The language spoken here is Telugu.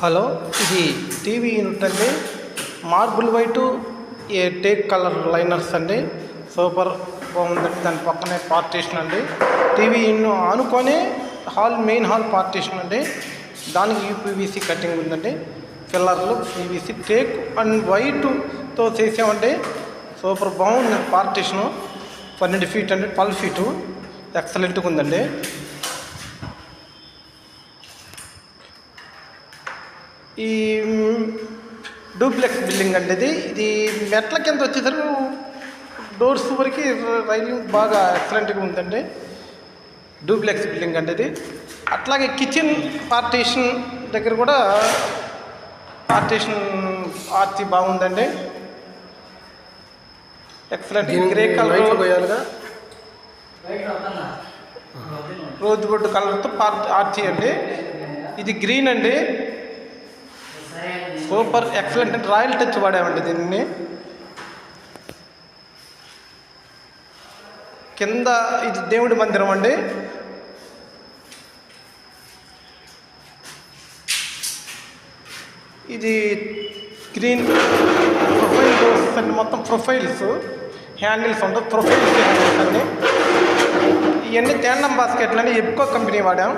హలో, ఇది టీవీ యూనిట్ అండి. మార్బుల్ వైటు ఏ టేక్ కలర్ లైనర్స్ అండి. సూపర్ బాగుందండి. దాని పక్కనే పార్టీషన్ అండి. టీవీ ఆనుకొని మెయిన్ హాల్ పార్టీషన్ అండి. దానికి యూపీవీసీ కటింగ్ ఉందండి. పిల్లర్లు పీవీసీ టేక్ అండ్ వైట్తో చేసామండి. సూపర్ బాగుంది పార్టీషను. 12 ఫీట్ అండి, 12 ఫీటు ఎక్సలెంట్గా ఉందండి. ఈ డూప్లెక్స్ బిల్డింగ్ అండి. ఇది మెట్ల కింద వచ్చేసరికి డోర్స్ వరకు రైలింగ్ బాగా ఎక్సలెంట్గా ఉందండి. డూప్లెక్స్ బిల్డింగ్ అండి ఇది. అట్లాగే కిచెన్ పార్టీషన్ దగ్గర కూడా పార్టీషన్ ఆర్చి బాగుందండి. Excellent. Grey colour rose would కలర్తో ఆర్చి అండి. ఇది గ్రీన్ అండి. సూపర్ ఎక్సలెంట్ అండి. రాయల్ టచ్ వాడామండి దీన్ని. కింద ఇది దేవుడి మందిరం అండి. ఇది గ్రీన్ ప్రొఫైల్ డోర్స్ అండి. మొత్తం ప్రొఫైల్స్ హ్యాండిల్స్ ఉండవు. ప్రొఫైల్స్ హ్యాండిల్స్ అండి. ఇవన్నీ ట్యాండమ్ బాస్కెట్లు అండి. ఎప్కో కంపెనీ వాడాం.